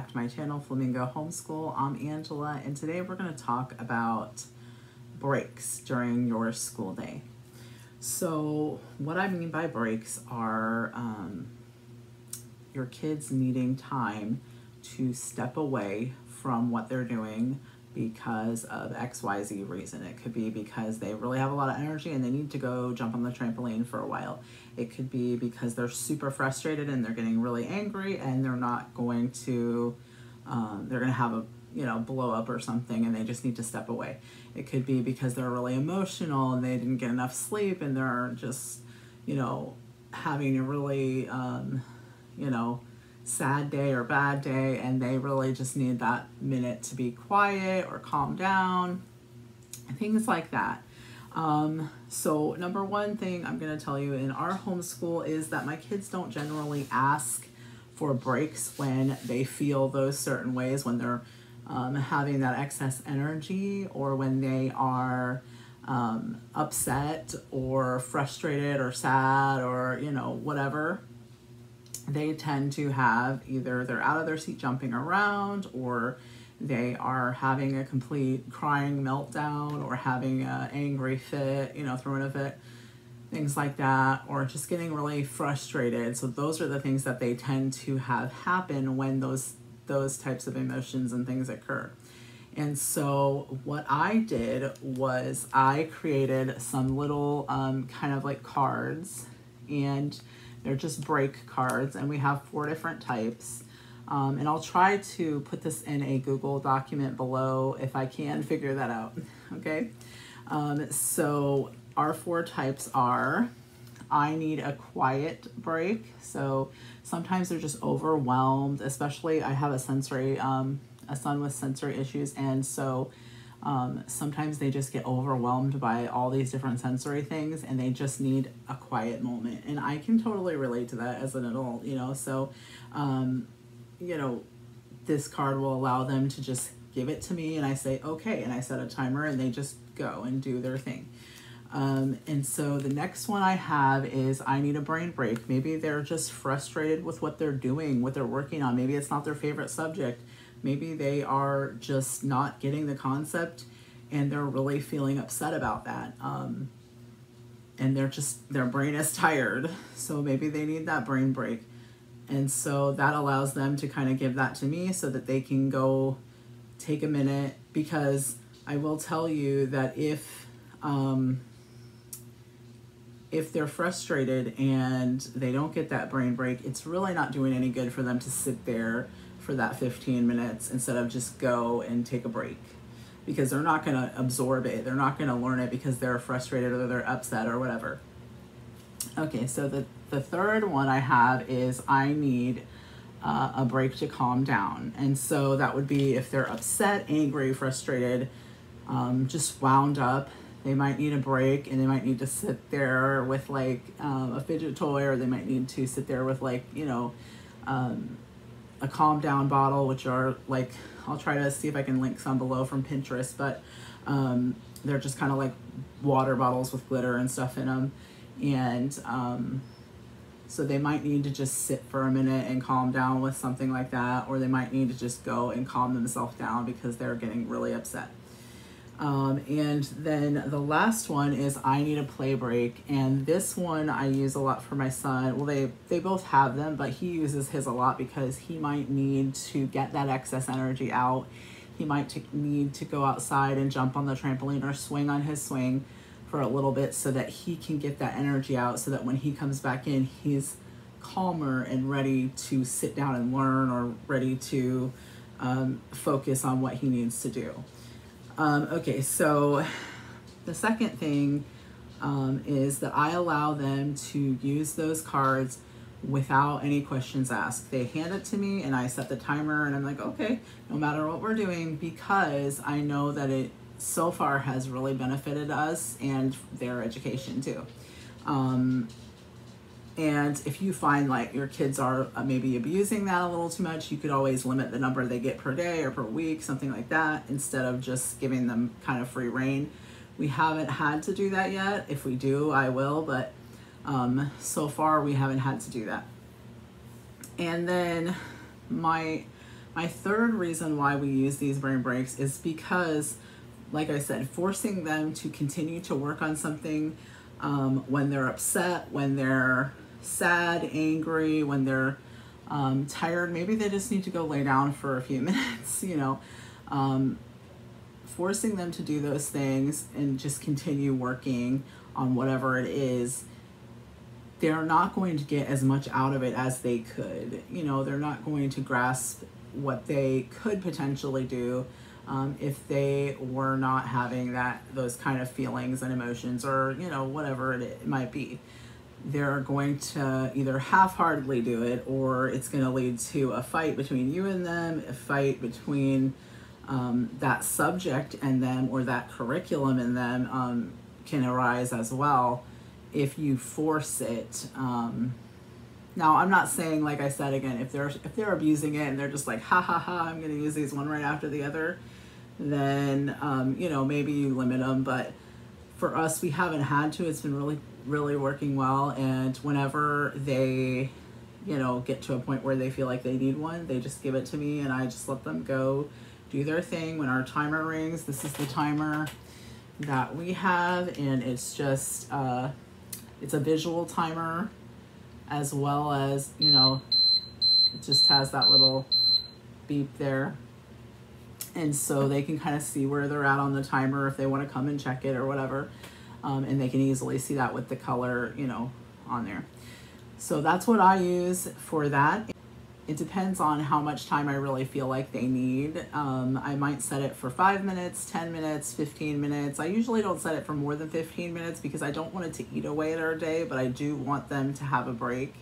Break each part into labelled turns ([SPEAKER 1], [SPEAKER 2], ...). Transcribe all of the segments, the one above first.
[SPEAKER 1] back to my channel, Flamingo Homeschool. I'm Angela, and today we're going to talk about breaks during your school day. So what I mean by breaks are your kids needing time to step away from what they're doing because of XYZ reason. It could be because they really have a lot of energy and they need to go jump on the trampoline for a while. It could be because they're super frustrated and they're getting really angry and they're not going to, they're going to have a, blow up or something and they just need to step away. It could be because they're really emotional and they didn't get enough sleep and they're just, having a really, sad day or bad day and they really just need that minute to be quiet or calm down, things like that. So number one thing I'm going to tell you in our homeschool is that my kids don't generally ask for breaks when they feel those certain ways, when they're having that excess energy or when they are upset or frustrated or sad or, whatever. They tend to have either they're out of their seat jumping around or they are having a complete crying meltdown or having an angry fit, throwing a fit, things like that, or just getting really frustrated. So those are the things that they tend to have happen when those types of emotions and things occur. And so what I did was I created some little kind of like cards, and they're just break cards, and we have 4 different types. And I'll try to put this in a Google document below if I can figure that out, okay? So our 4 types are, I need a quiet break. So sometimes they're just overwhelmed, especially I have a son with sensory issues, and so sometimes they just get overwhelmed by all these different sensory things and they just need a quiet moment. And I can totally relate to that as an adult, so this card will allow them to just give it to me and I say, okay, and I set a timer and they just go and do their thing. And so the next one I have is I need a brain break. Maybe they're just frustrated with what they're doing, what they're working on. Maybe it's not their favorite subject. Maybe they are just not getting the concept and they're really feeling upset about that. And their brain is tired. So maybe they need that brain break. And so that allows them to kind of give that to me so that they can go take a minute, because I will tell you that if they're frustrated and they don't get that brain break, it's really not doing any good for them to sit there for that 15 minutes instead of just go and take a break, because they're not going to absorb it. They're not going to learn it because they're frustrated or they're upset or whatever. Okay, so the third one I have is I need a break to calm down. And so that would be if they're upset, angry, frustrated, just wound up. They might need a break and they might need to sit there with like a fidget toy, or they might need to sit there with like, a calm down bottle, which are like, I'll try to see if I can link some below from Pinterest, but they're just kind of like water bottles with glitter and stuff in them. And so they might need to just sit for a minute and calm down with something like that, or they might need to just go and calm themselves down because they're getting really upset. And then the last one is I need a play break, and this one I use a lot for my son. Well, they both have them, but he uses his a lot because he might need to get that excess energy out. He might need to go outside and jump on the trampoline or swing on his swing for a little bit so that he can get that energy out, so that when he comes back in, he's calmer and ready to sit down and learn, or ready to focus on what he needs to do. Okay, so the second thing is that I allow them to use those cards without any questions asked. They hand it to me and I set the timer and I'm like, okay, no matter what we're doing, because I know that it so far has really benefited us and their education too. And if you find like your kids are maybe abusing that a little too much, you could always limit the number they get per day or per week, something like that, instead of just giving them kind of free reign. We haven't had to do that yet. If we do, I will, but so far we haven't had to do that. And then my My third reason why we use these brain breaks is because, like I said, forcing them to continue to work on something when they're upset, when they're sad, angry, when they're tired, maybe they just need to go lay down for a few minutes, you know, forcing them to do those things and just continue working on whatever it is, they're not going to get as much out of it as they could. You know, they're not going to grasp what they could potentially do if they were not having those kind of feelings and emotions, or, you know, whatever it might be. They're going to either half-heartedly do it, or it's going to lead to a fight between you and them, a fight between that subject and them, or that curriculum and them can arise as well if you force it. Now, I'm not saying, like I said, again, if they're abusing it and they're just like, ha ha ha, I'm going to use these one right after the other, then you know, maybe you limit them. But for us, we haven't had to. It's been really working well. And whenever they, you know, get to a point where they feel like they need one, they just give it to me, and I just let them go do their thing. When our timer rings, this is the timer that we have, and it's just it's a visual timer, as well as, you know, it just has that little beep there, and so they can kind of see where they're at on the timer if they want to come and check it or whatever, and they can easily see that with the color, you know, on there. So that's what I use for that. It depends on how much time I really feel like they need. I might set it for 5 minutes, 10 minutes, 15 minutes. I usually don't set it for more than 15 minutes because I don't want it to eat away at our day, but I do want them to have a break.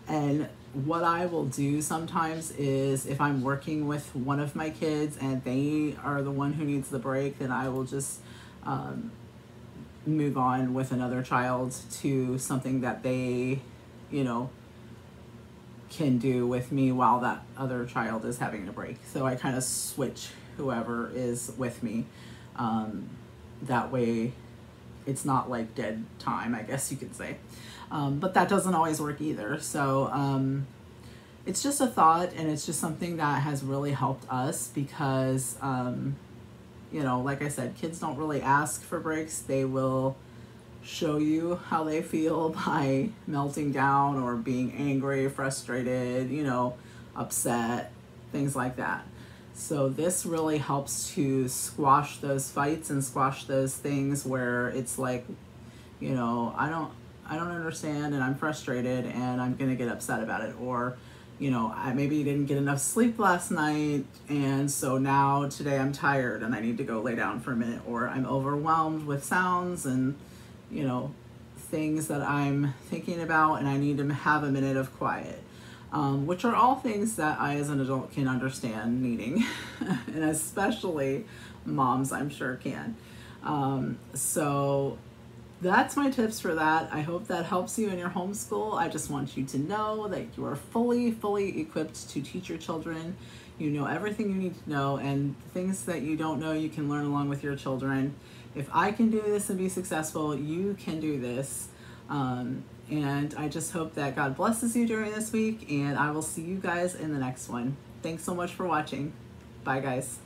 [SPEAKER 1] And what I will do sometimes is, if I'm working with one of my kids and they are the one who needs the break, then I will just move on with another child to something that they, you know, can do with me while that other child is having a break. So I kind of switch whoever is with me. That way it's not like dead time, I guess you could say. But that doesn't always work either. So it's just a thought, and it's just something that has really helped us because, you know, like I said, kids don't really ask for breaks. They will show you how they feel by melting down or being angry, frustrated, you know, upset, things like that. So this really helps to squash those fights and squash those things where it's like, you know, I don't understand, and I'm frustrated, and I'm gonna get upset about it. Or, you know, I maybe didn't get enough sleep last night, and so now today I'm tired and I need to go lay down for a minute. Or I'm overwhelmed with sounds and, you know, things that I'm thinking about, and I need to have a minute of quiet, which are all things that I as an adult can understand needing, and especially moms, I'm sure, can. So that's my tips for that. I hope that helps you in your homeschool. I just want you to know that you are fully equipped to teach your children. You know everything you need to know, and things that you don't know, you can learn along with your children. If I can do this and be successful, you can do this. And I just hope that God blesses you during this week, and I will see you guys in the next one. Thanks so much for watching. Bye, guys.